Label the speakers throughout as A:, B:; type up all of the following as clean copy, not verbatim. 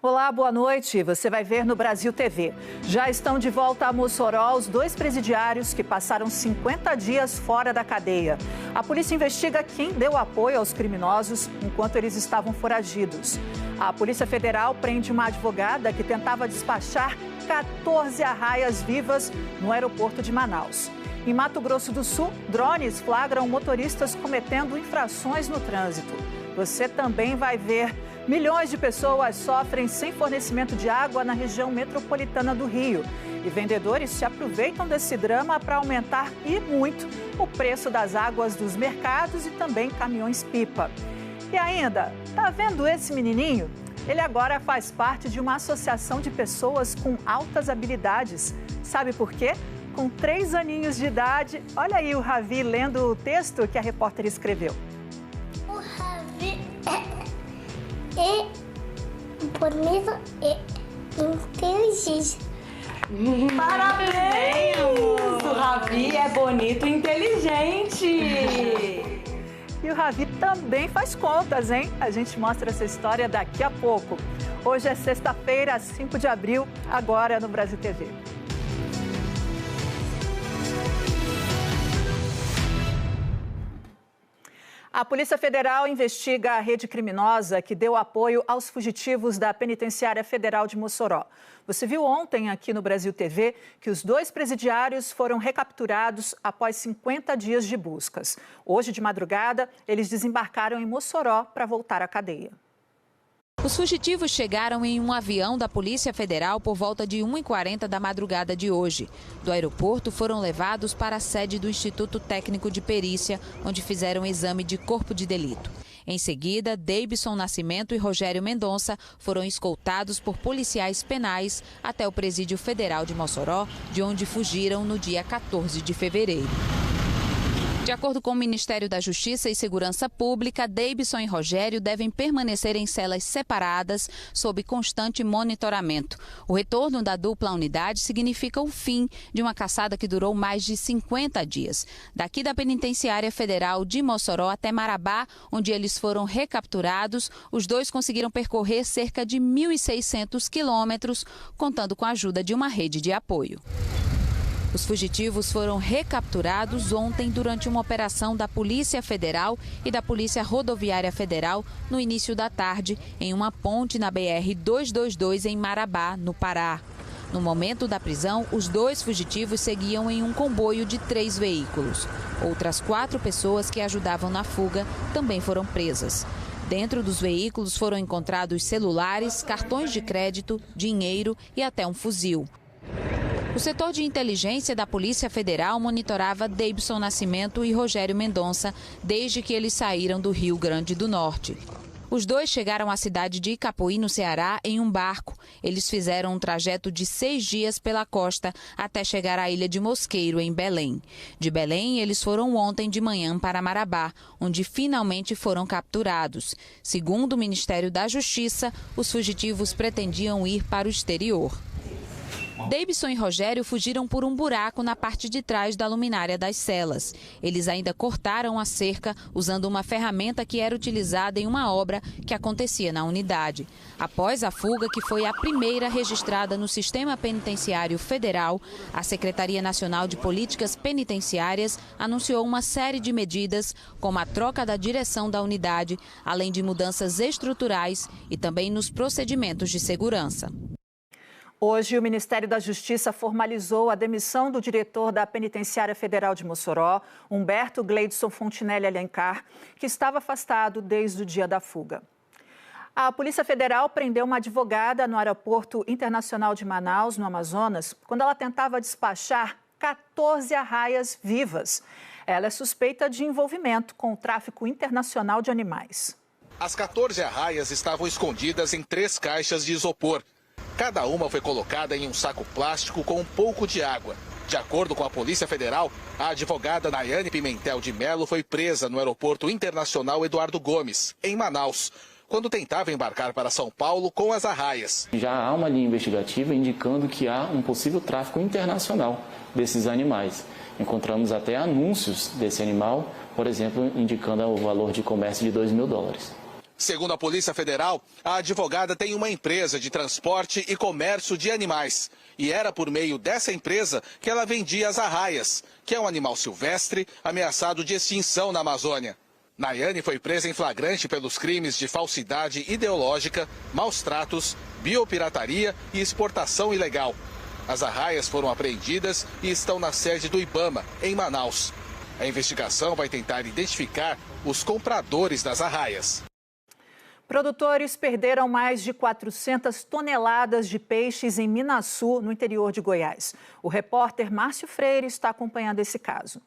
A: Olá, boa noite. Você vai ver no Brasil TV. Já estão de volta a Mossoró os 2 presidiários que passaram 50 dias fora da cadeia. A polícia investiga quem deu apoio aos criminosos enquanto eles estavam foragidos. A Polícia Federal prende uma advogada que tentava despachar 14 arraias vivas no aeroporto de Manaus. Em Mato Grosso do Sul, drones flagram motoristas cometendo infrações no trânsito. Você também vai ver. Milhões de pessoas sofrem sem fornecimento de água na região metropolitana do Rio. E vendedores se aproveitam desse drama para aumentar e muito o preço das águas dos mercados e também caminhões-pipa. E ainda, tá vendo esse menininho? Ele agora faz parte de uma associação de pessoas com altas habilidades. Sabe por quê? Com 3 aninhos de idade, olha aí o Ravi lendo o texto que a repórter escreveu.
B: O Ravi é bonito e inteligente.
C: Parabéns! O Ravi é bonito e inteligente.
A: E o Ravi também faz contas, hein? A gente mostra essa história daqui a pouco. Hoje é sexta-feira, 5 de abril, agora no Brasil TV. A Polícia Federal investiga a rede criminosa que deu apoio aos fugitivos da Penitenciária Federal de Mossoró. Você viu ontem aqui no Brasil TV que os 2 presidiários foram recapturados após 50 dias de buscas. Hoje, de madrugada, eles desembarcaram em Mossoró para voltar à cadeia.
D: Os fugitivos chegaram em um avião da Polícia Federal por volta de 1h40 da madrugada de hoje. Do aeroporto foram levados para a sede do Instituto Técnico de Perícia, onde fizeram exame de corpo de delito. Em seguida, Deibson Nascimento e Rogério Mendonça foram escoltados por policiais penais até o Presídio Federal de Mossoró, de onde fugiram no dia 14 de fevereiro. De acordo com o Ministério da Justiça e Segurança Pública, Deibson e Rogério devem permanecer em celas separadas sob constante monitoramento. O retorno da dupla unidade significa o fim de uma caçada que durou mais de 50 dias. Daqui da Penitenciária Federal de Mossoró até Marabá, onde eles foram recapturados, os 2 conseguiram percorrer cerca de 1.600 quilômetros, contando com a ajuda de uma rede de apoio. Os fugitivos foram recapturados ontem durante uma operação da Polícia Federal e da Polícia Rodoviária Federal no início da tarde, em uma ponte na BR-222 em Marabá, no Pará. No momento da prisão, os 2 fugitivos seguiam em um comboio de 3 veículos. Outras 4 pessoas que ajudavam na fuga também foram presas. Dentro dos veículos foram encontrados celulares, cartões de crédito, dinheiro e até um fuzil. O setor de inteligência da Polícia Federal monitorava Deibson Nascimento e Rogério Mendonça desde que eles saíram do Rio Grande do Norte. Os 2 chegaram à cidade de Icapoí, no Ceará, em um barco. Eles fizeram um trajeto de 6 dias pela costa até chegar à ilha de Mosqueiro, em Belém. De Belém, eles foram ontem de manhã para Marabá, onde finalmente foram capturados. Segundo o Ministério da Justiça, os fugitivos pretendiam ir para o exterior. Deibson e Rogério fugiram por um buraco na parte de trás da luminária das celas. Eles ainda cortaram a cerca usando uma ferramenta que era utilizada em uma obra que acontecia na unidade. Após a fuga, que foi a primeira registrada no Sistema Penitenciário Federal, a Secretaria Nacional de Políticas Penitenciárias anunciou uma série de medidas, como a troca da direção da unidade, além de mudanças estruturais e também nos procedimentos de segurança.
A: Hoje, o Ministério da Justiça formalizou a demissão do diretor da Penitenciária Federal de Mossoró, Humberto Gleidson Fontinelli Alencar, que estava afastado desde o dia da fuga. A Polícia Federal prendeu uma advogada no Aeroporto Internacional de Manaus, no Amazonas, quando ela tentava despachar 14 arraias vivas. Ela é suspeita de envolvimento com o tráfico internacional de animais.
E: As 14 arraias estavam escondidas em 3 caixas de isopor. Cada uma foi colocada em um saco plástico com um pouco de água. De acordo com a Polícia Federal, a advogada Nayane Pimentel de Mello foi presa no Aeroporto Internacional Eduardo Gomes, em Manaus, quando tentava embarcar para São Paulo com as arraias.
F: Já há uma linha investigativa indicando que há um possível tráfico internacional desses animais. Encontramos até anúncios desse animal, por exemplo, indicando o valor de comércio de $2.000.
E: Segundo a Polícia Federal, a advogada tem uma empresa de transporte e comércio de animais. E era por meio dessa empresa que ela vendia as arraias, que é um animal silvestre ameaçado de extinção na Amazônia. Nayane foi presa em flagrante pelos crimes de falsidade ideológica, maus tratos, biopirataria e exportação ilegal. As arraias foram apreendidas e estão na sede do IBAMA, em Manaus. A investigação vai tentar identificar os compradores das arraias.
A: Produtores perderam mais de 400 toneladas de peixes em Minaçu, no interior de Goiás. O repórter Márcio Freire está acompanhando esse caso.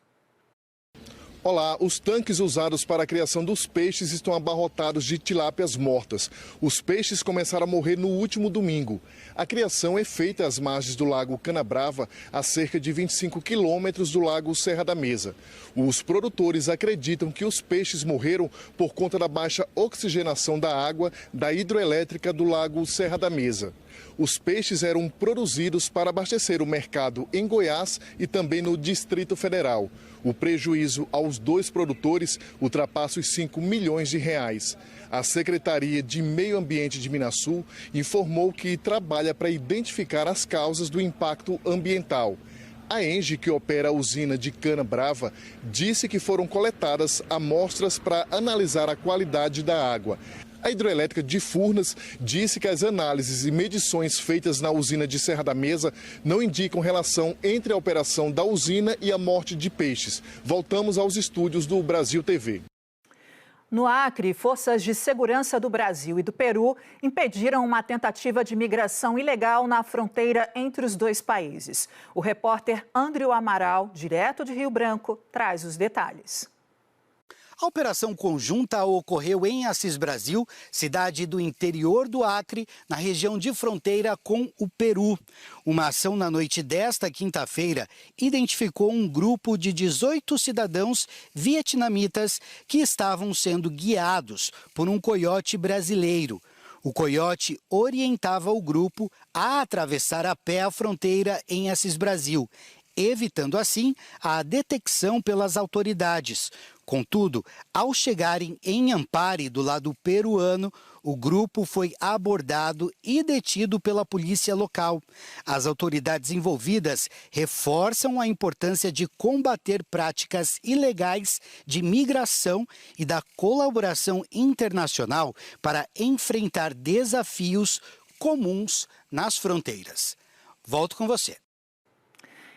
G: Olá, os tanques usados para a criação dos peixes estão abarrotados de tilápias mortas. Os peixes começaram a morrer no último domingo. A criação é feita às margens do lago Canabrava, a cerca de 25 quilômetros do lago Serra da Mesa. Os produtores acreditam que os peixes morreram por conta da baixa oxigenação da água da hidroelétrica do lago Serra da Mesa. Os peixes eram produzidos para abastecer o mercado em Goiás e também no Distrito Federal. O prejuízo aos dois produtores ultrapassa os 5 milhões de reais. A Secretaria de Meio Ambiente de Minaçu informou que trabalha para identificar as causas do impacto ambiental. A ENGIE, que opera a usina de Cana Brava, disse que foram coletadas amostras para analisar a qualidade da água. A hidroelétrica de Furnas disse que as análises e medições feitas na usina de Serra da Mesa não indicam relação entre a operação da usina e a morte de peixes. Voltamos aos estúdios do Brasil TV.
A: No Acre, forças de segurança do Brasil e do Peru impediram uma tentativa de migração ilegal na fronteira entre os dois países. O repórter Andrew Amaral, direto de Rio Branco, traz os detalhes.
H: A operação conjunta ocorreu em Assis Brasil, cidade do interior do Acre, na região de fronteira com o Peru. Uma ação na noite desta quinta-feira identificou um grupo de 18 cidadãos vietnamitas que estavam sendo guiados por um coiote brasileiro. O coiote orientava o grupo a atravessar a pé a fronteira em Assis Brasil, evitando assim a detecção pelas autoridades. Contudo, ao chegarem em Ampare, do lado peruano, o grupo foi abordado e detido pela polícia local. As autoridades envolvidas reforçam a importância de combater práticas ilegais de migração e da colaboração internacional para enfrentar desafios comuns nas fronteiras. Volto com você.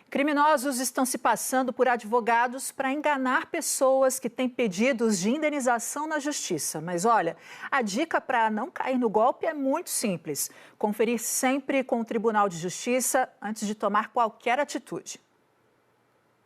A: Criminosos estão se passando por advogados para enganar pessoas que têm pedidos de indenização na justiça. Mas olha, a dica para não cair no golpe é muito simples. Conferir sempre com o Tribunal de Justiça antes de tomar qualquer atitude.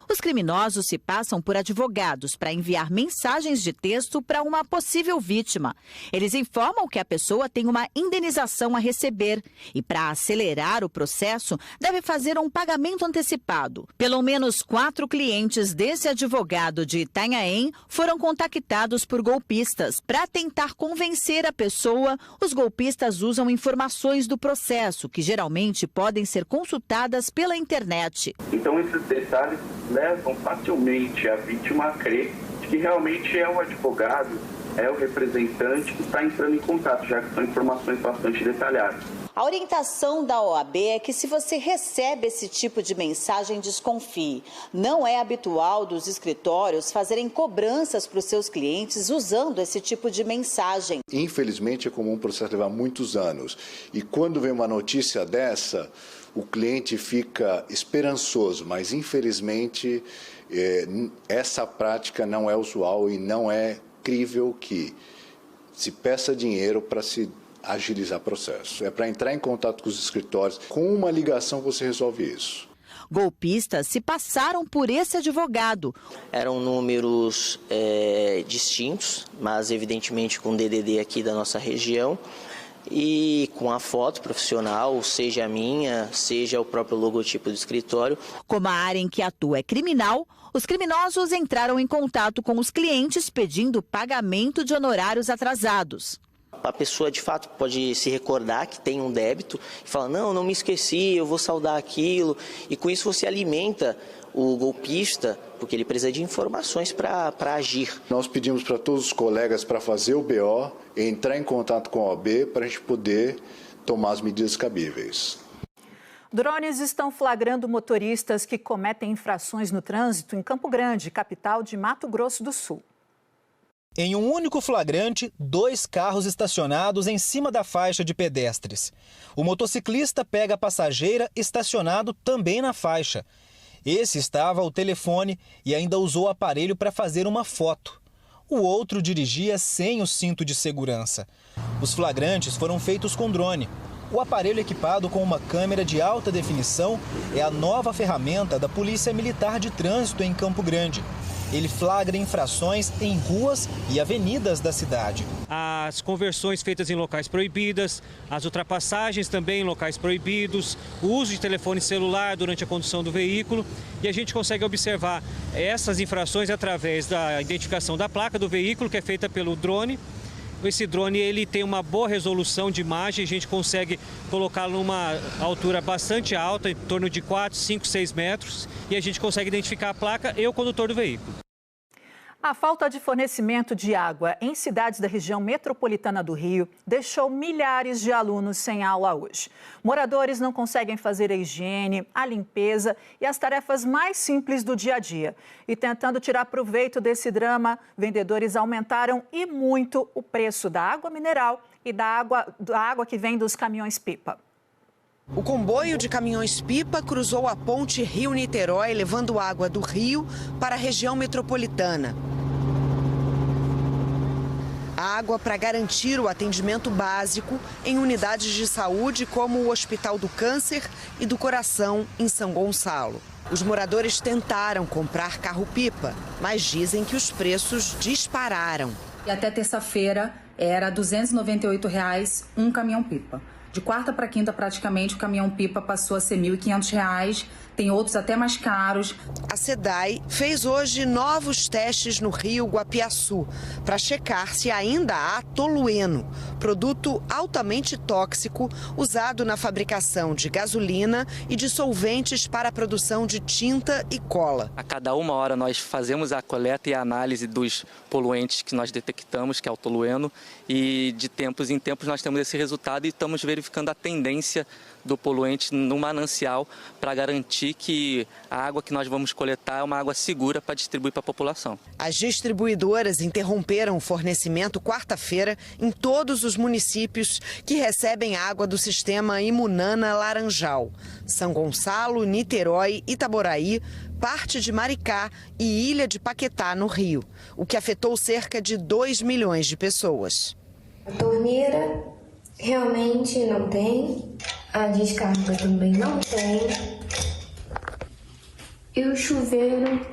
I: Os criminosos se passam por advogados para enviar mensagens de texto para uma possível vítima. Eles informam que a pessoa tem uma indenização a receber e, para acelerar o processo, deve fazer um pagamento antecipado. Pelo menos 4 clientes desse advogado de Itanhaém foram contactados por golpistas. Para tentar convencer a pessoa, os golpistas usam informações do processo, que geralmente podem ser consultadas pela internet.
J: Então, esses detalhes levam facilmente a vítima a crer que realmente é o advogado, é o representante que está entrando em contato, já que são informações bastante detalhadas.
K: A orientação da OAB é que se você recebe esse tipo de mensagem, desconfie. Não é habitual dos escritórios fazerem cobranças para os seus clientes usando esse tipo de mensagem.
L: Infelizmente é comum o processo levar muitos anos. E quando vem uma notícia dessa, o cliente fica esperançoso, mas infelizmente essa prática não é usual e não é crível que se peça dinheiro para se agilizar o processo. É para entrar em contato com os escritórios. Com uma ligação você resolve isso.
I: Golpistas se passaram por esse advogado.
M: Eram números distintos, mas evidentemente com DDD aqui da nossa região. E com a foto profissional, seja a minha, seja o próprio logotipo do escritório.
I: Como a área em que atua é criminal, os criminosos entraram em contato com os clientes pedindo pagamento de honorários atrasados.
M: A pessoa, de fato, pode se recordar que tem um débito e fala, não me esqueci, eu vou saldar aquilo. E com isso você alimenta o golpista, porque ele precisa de informações para agir.
L: Nós pedimos para todos os colegas para fazer o BO, entrar em contato com a OAB para a gente poder tomar as medidas cabíveis.
A: Drones estão flagrando motoristas que cometem infrações no trânsito em Campo Grande, capital de Mato Grosso do Sul.
N: Em um único flagrante, 2 carros estacionados em cima da faixa de pedestres. O motociclista pega a passageira estacionado também na faixa. Esse estava ao telefone e ainda usou o aparelho para fazer uma foto. O outro dirigia sem o cinto de segurança. Os flagrantes foram feitos com drone. O aparelho equipado com uma câmera de alta definição é a nova ferramenta da Polícia Militar de Trânsito em Campo Grande. Ele flagra infrações em ruas e avenidas da cidade.
O: As conversões feitas em locais proibidos, as ultrapassagens também em locais proibidos, o uso de telefone celular durante a condução do veículo. E a gente consegue observar essas infrações através da identificação da placa do veículo, que é feita pelo drone. Esse drone ele tem uma boa resolução de imagem, a gente consegue colocá-lo numa altura bastante alta, em torno de 4, 5, 6 metros, e a gente consegue identificar a placa e o condutor do veículo.
A: A falta de fornecimento de água em cidades da região metropolitana do Rio deixou milhares de alunos sem aula hoje. Moradores não conseguem fazer a higiene, a limpeza e as tarefas mais simples do dia a dia. E tentando tirar proveito desse drama, vendedores aumentaram e muito o preço da água mineral e da água que vem dos caminhões-pipa.
P: O comboio de caminhões-pipa cruzou a ponte Rio-Niterói, levando água do Rio para a região metropolitana. Água para garantir o atendimento básico em unidades de saúde como o Hospital do Câncer e do Coração, em São Gonçalo. Os moradores tentaram comprar carro-pipa, mas dizem que os preços dispararam.
Q: E até terça-feira era R$ 298 um caminhão-pipa. De quarta para quinta, praticamente, o caminhão-pipa passou a ser R$ 1.500, tem outros até mais caros.
P: A SEDAI fez hoje novos testes no rio Guapiaçu para checar se ainda há tolueno, produto altamente tóxico usado na fabricação de gasolina e de solventes para a produção de tinta e cola.
R: A cada 1 hora nós fazemos a coleta e a análise dos poluentes que nós detectamos, que é o tolueno, e de tempos em tempos nós temos esse resultado e estamos verificando a tendência do poluente no manancial para garantir que a água que nós vamos coletar é uma água segura para distribuir para a população.
P: As distribuidoras interromperam o fornecimento quarta-feira em todos os municípios que recebem água do sistema Imunana Laranjal: São Gonçalo, Niterói, Itaboraí, parte de Maricá e Ilha de Paquetá, no Rio, o que afetou cerca de 2 milhões de pessoas.
S: A torneira realmente não tem, a descarga também não tem, e o chuveiro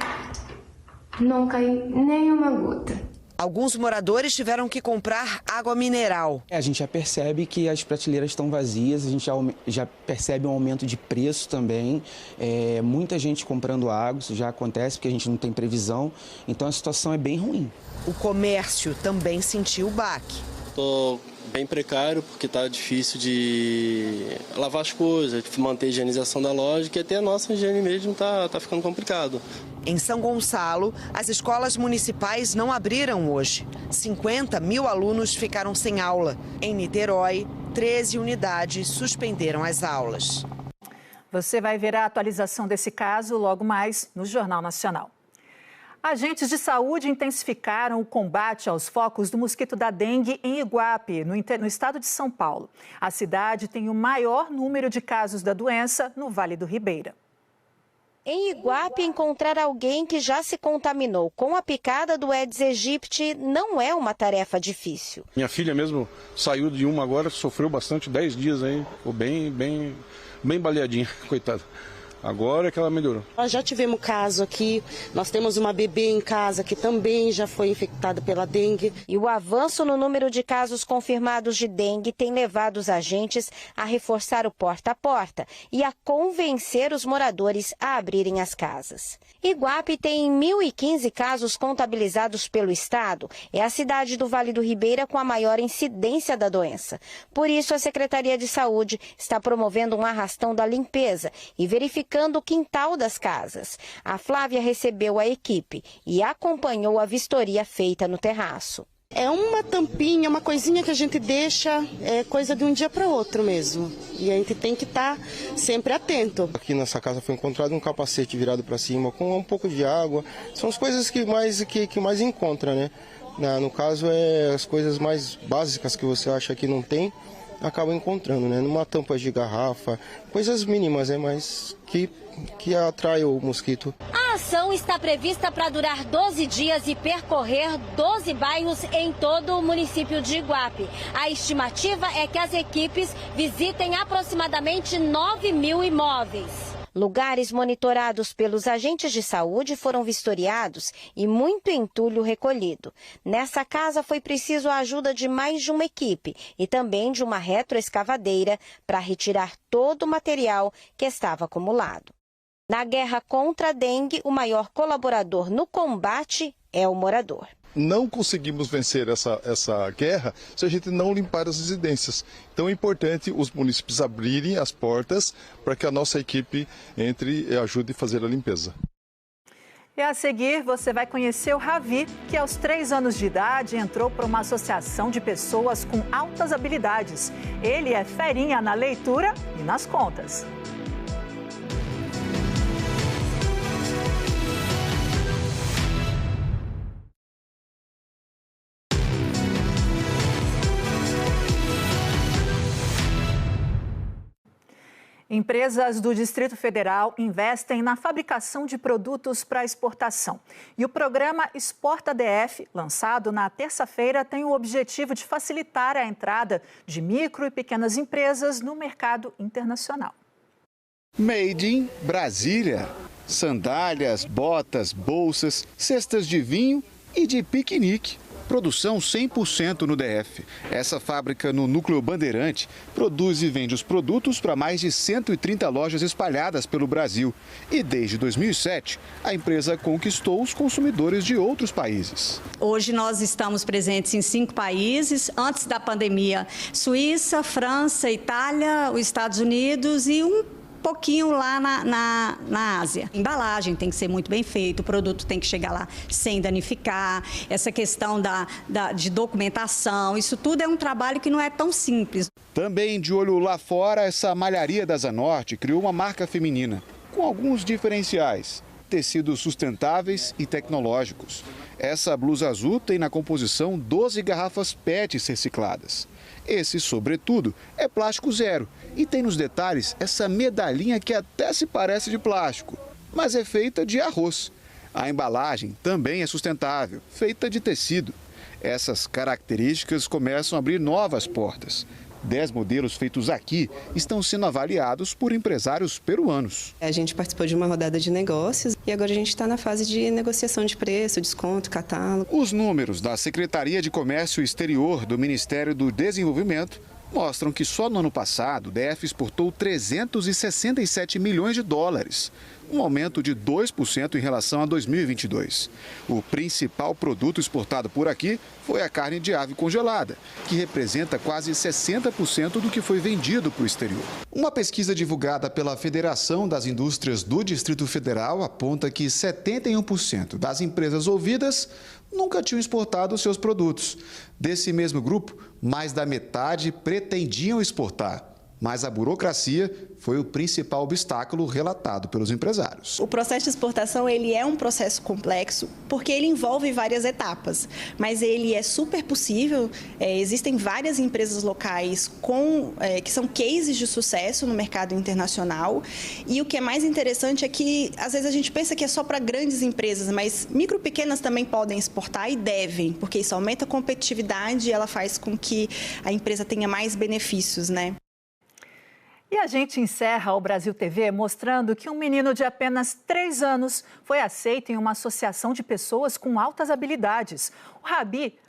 S: não caiu nenhuma gota.
P: Alguns moradores tiveram que comprar água mineral.
T: A gente já percebe que as prateleiras estão vazias, a gente já percebe um aumento de preço também. Muita gente comprando água, isso já acontece porque a gente não tem previsão, então a situação é bem ruim.
P: O comércio também sentiu o baque.
U: Estou bem precário porque está difícil de lavar as coisas, de manter a higienização da loja, que até a nossa higiene mesmo está ficando complicado.
P: Em São Gonçalo, as escolas municipais não abriram hoje. 50 mil alunos ficaram sem aula. Em Niterói, 13 unidades suspenderam as aulas.
A: Você vai ver a atualização desse caso logo mais no Jornal Nacional. Agentes de saúde intensificaram o combate aos focos do mosquito da dengue em Iguape, no estado de São Paulo. A cidade tem o maior número de casos da doença no Vale do Ribeira.
V: Em Iguape, encontrar alguém que já se contaminou com a picada do Aedes aegypti não é uma tarefa difícil.
W: Minha filha mesmo saiu de uma agora, sofreu bastante, 10 dias aí, ficou bem baleadinha, coitada. Agora é que ela melhorou.
B: Nós já tivemos caso aqui, nós temos uma bebê em casa que também já foi infectada pela dengue.
V: E o avanço no número de casos confirmados de dengue tem levado os agentes a reforçar o porta a porta e a convencer os moradores a abrirem as casas. Iguape tem 1.015 casos contabilizados pelo estado. É a cidade do Vale do Ribeira com a maior incidência da doença. Por isso, a Secretaria de Saúde está promovendo um arrastão da limpeza e verificando o quintal das casas. A Flávia recebeu a equipe e acompanhou a vistoria feita no terraço.
B: É uma tampinha, uma coisinha que a gente deixa, é coisa de um dia para outro mesmo. E a gente tem que estar sempre atento.
W: Aqui nessa casa foi encontrado um capacete virado para cima com um pouco de água. São as coisas que mais encontra, né? No caso, as coisas mais básicas que você acha que não tem, acaba encontrando, né? Numa tampa de garrafa, coisas mínimas, mas que atrai o mosquito.
C: A ação está prevista para durar 12 dias e percorrer 12 bairros em todo o município de Iguape. A estimativa é que as equipes visitem aproximadamente 9.000 imóveis.
V: Lugares monitorados pelos agentes de saúde foram vistoriados e muito entulho recolhido. Nessa casa foi preciso a ajuda de mais de uma equipe e também de uma retroescavadeira para retirar todo o material que estava acumulado. Na guerra contra a dengue, o maior colaborador no combate é o morador.
G: Não conseguimos vencer essa guerra se a gente não limpar as residências. Então é importante os municípios abrirem as portas para que a nossa equipe entre e ajude a fazer a limpeza.
A: E a seguir, você vai conhecer o Ravi, que aos 3 anos de idade entrou para uma associação de pessoas com altas habilidades. Ele é ferinha na leitura e nas contas. Empresas do Distrito Federal investem na fabricação de produtos para exportação. E o programa Exporta DF, lançado na terça-feira, tem o objetivo de facilitar a entrada de micro e pequenas empresas no mercado internacional.
D: Made in Brasília. Sandálias, botas, bolsas, cestas de vinho e de piquenique. Produção 100% no DF. Essa fábrica no Núcleo Bandeirante produz e vende os produtos para mais de 130 lojas espalhadas pelo Brasil. E desde 2007, a empresa conquistou os consumidores de outros países.
X: Hoje nós estamos presentes em 5 países. Antes da pandemia, Suíça, França, Itália, os Estados Unidos e um pouquinho lá na Ásia. A embalagem tem que ser muito bem feita, o produto tem que chegar lá sem danificar, essa questão de documentação, isso tudo é um trabalho que não é tão simples.
D: Também de olho lá fora, essa malharia da Zanorte criou uma marca feminina, com alguns diferenciais, tecidos sustentáveis e tecnológicos. Essa blusa azul tem na composição 12 garrafas PET recicladas. Esse, sobretudo, é plástico zero e tem nos detalhes essa medalhinha que até se parece de plástico, mas é feita de arroz. A embalagem também é sustentável, feita de tecido. Essas características começam a abrir novas portas. 10 modelos feitos aqui estão sendo avaliados por empresários peruanos.
Y: A gente participou de uma rodada de negócios e agora a gente está na fase de negociação de preço, desconto, catálogo.
D: Os números da Secretaria de Comércio Exterior do Ministério do Desenvolvimento mostram que só no ano passado o DF exportou 367 milhões de dólares, um aumento de 2% em relação a 2022. O principal produto exportado por aqui foi a carne de ave congelada, que representa quase 60% do que foi vendido para o exterior. Uma pesquisa divulgada pela Federação das Indústrias do Distrito Federal aponta que 71% das empresas ouvidas nunca tinham exportado seus produtos. Desse mesmo grupo, mais da metade pretendiam exportar. Mas a burocracia foi o principal obstáculo relatado pelos empresários.
Y: O processo de exportação ele é um processo complexo porque ele envolve várias etapas, mas ele é super possível. Existem várias empresas locais que são cases de sucesso no mercado internacional e o que é mais interessante é que às vezes a gente pensa que é só para grandes empresas, mas micro e pequenas também podem exportar e devem, porque isso aumenta a competitividade e ela faz com que a empresa tenha mais benefícios, né?
A: E a gente encerra o Brasil TV mostrando que um menino de apenas 3 anos foi aceito em uma associação de pessoas com altas habilidades.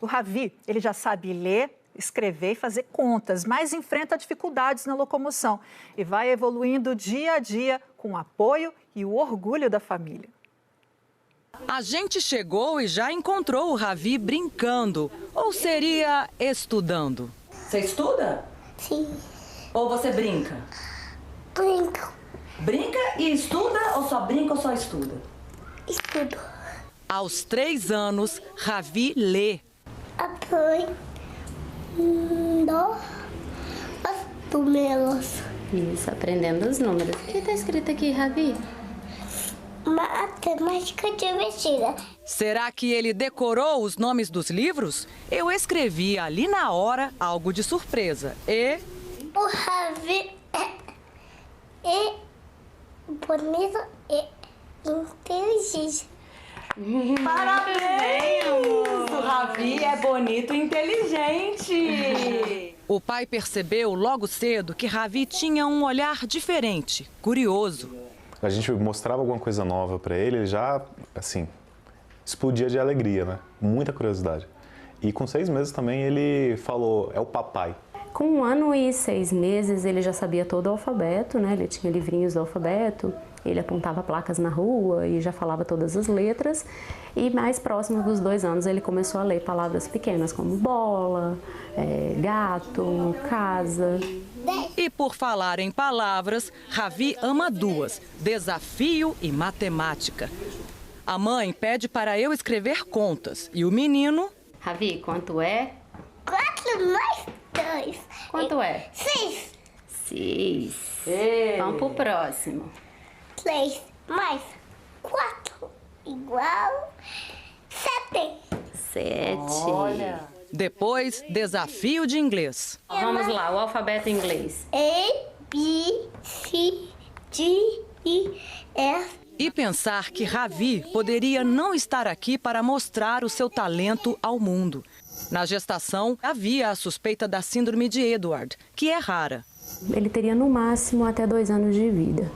A: O Ravi, ele já sabe ler, escrever e fazer contas, mas enfrenta dificuldades na locomoção e vai evoluindo dia a dia com o apoio e o orgulho da família.
E: A gente chegou e já encontrou o Ravi brincando, ou seria estudando?
F: Você estuda?
S: Sim.
F: Ou você brinca?
S: Brinco.
F: Brinca e estuda ou só brinca ou só estuda?
S: Estudo.
E: Aos 3 anos, Ravi lê.
S: Aprendo os números.
H: Isso, aprendendo os números. O que está escrito aqui, Ravi?
S: Matemática divertida.
E: Será que ele decorou os nomes dos livros? Eu escrevi ali na hora algo de surpresa e...
S: O Ravi é bonito e inteligente.
F: Parabéns! O Ravi é bonito e inteligente.
E: O pai percebeu logo cedo que Ravi tinha um olhar diferente, curioso.
J: A gente mostrava alguma coisa nova para ele, ele já, assim, explodia de alegria, né? Muita curiosidade. E com 6 meses também ele falou, é o papai.
H: Com 1 ano e 6 meses ele já sabia todo o alfabeto, né? Ele tinha livrinhos do alfabeto, ele apontava placas na rua e já falava todas as letras. E mais próximo dos 2 anos ele começou a ler palavras pequenas como bola, gato, casa.
E: E por falar em palavras, Ravi ama 2, desafio e matemática. A mãe pede para eu escrever contas e o menino...
H: Ravi, quanto é?
S: 4 mais 2.
H: Quanto é?
S: 6.
H: 6. Vamos pro próximo.
S: 3 mais 4 igual 7.
H: 7.
F: Olha.
E: Depois, desafio de inglês.
H: Vamos lá, o alfabeto em inglês.
S: A, B, C, D, E, F.
E: E pensar que Ravi poderia não estar aqui para mostrar o seu talento ao mundo. Na gestação, havia a suspeita da síndrome de Edward, que é rara.
H: Ele teria no máximo até 2 anos de vida,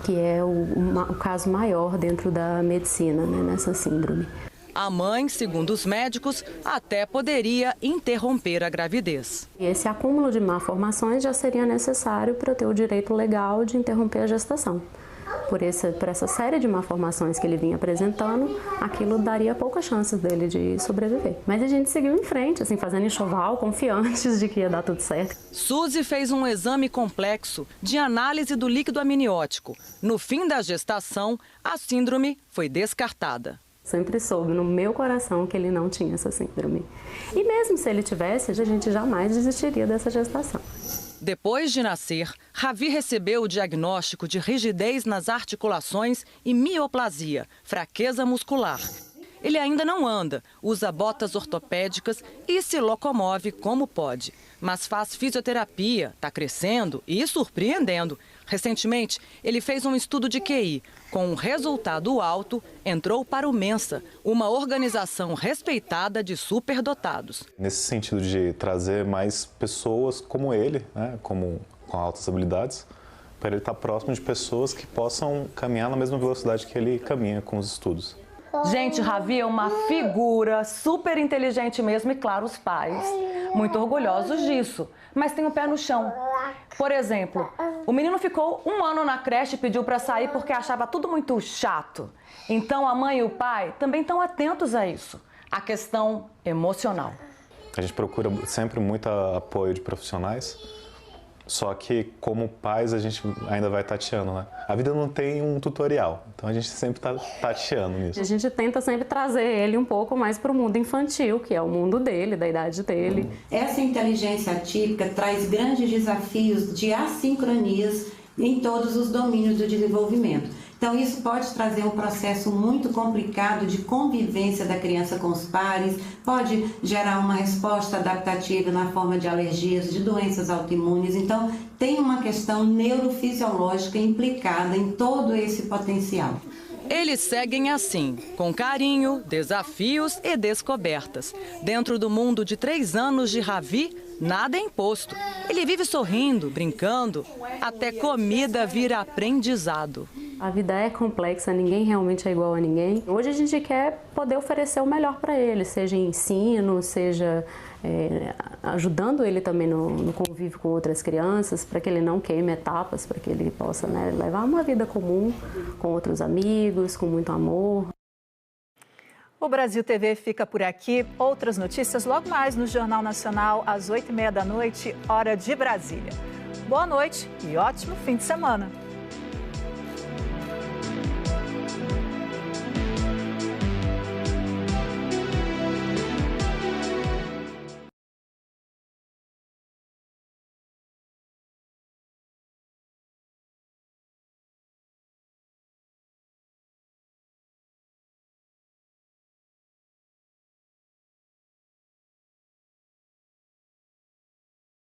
H: que é o caso maior dentro da medicina, né, nessa síndrome.
E: A mãe, segundo os médicos, até poderia interromper a gravidez.
H: Esse acúmulo de malformações já seria necessário para ter o direito legal de interromper a gestação. Por essa série de malformações que ele vinha apresentando, aquilo daria poucas chances dele de sobreviver. Mas a gente seguiu em frente, assim, fazendo enxoval, confiantes de que ia dar tudo certo.
E: Suzy fez um exame complexo de análise do líquido amniótico. No fim da gestação, a síndrome foi descartada.
H: Sempre soube no meu coração que ele não tinha essa síndrome. E mesmo se ele tivesse, a gente jamais desistiria dessa gestação.
E: Depois de nascer, Ravi recebeu o diagnóstico de rigidez nas articulações e mioplasia, fraqueza muscular. Ele ainda não anda, usa botas ortopédicas e se locomove como pode. Mas faz fisioterapia, está crescendo e surpreendendo. Recentemente, ele fez um estudo de QI. Com um resultado alto, entrou para o Mensa, uma organização respeitada de superdotados.
J: Nesse sentido de trazer mais pessoas como ele, né, com altas habilidades, para ele estar próximo de pessoas que possam caminhar na mesma velocidade que ele caminha com os estudos.
F: Gente, Ravi é uma figura super inteligente mesmo e, claro, os pais muito orgulhosos disso. Mas tem o pé no chão. Por exemplo, o menino ficou 1 ano na creche e pediu para sair porque achava tudo muito chato. Então a mãe e o pai também estão atentos a isso, a questão emocional.
J: A gente procura sempre muito apoio de profissionais, só que como pais a gente ainda vai tateando, né? A vida não tem um tutorial, então a gente sempre está tateando nisso.
H: A gente tenta sempre trazer ele um pouco mais para o mundo infantil, que é o mundo dele, da idade dele.
K: Essa inteligência atípica traz grandes desafios de assincronias em todos os domínios do desenvolvimento. Então, isso pode trazer um processo muito complicado de convivência da criança com os pares, pode gerar uma resposta adaptativa na forma de alergias, de doenças autoimunes. Então, tem uma questão neurofisiológica implicada em todo esse potencial.
E: Eles seguem assim, com carinho, desafios e descobertas. Dentro do mundo de 3 anos de Ravi, Nada é imposto. Ele vive sorrindo, brincando, até comida vira aprendizado.
H: A vida é complexa, ninguém realmente é igual a ninguém. Hoje a gente quer poder oferecer o melhor para ele, seja em ensino, seja ajudando ele também no convívio com outras crianças, para que ele não queime etapas, para que ele possa, né, levar uma vida comum com outros amigos, com muito amor.
A: O Brasil TV fica por aqui. Outras notícias logo mais no Jornal Nacional, às 20h30 da noite, hora de Brasília. Boa noite e ótimo fim de semana.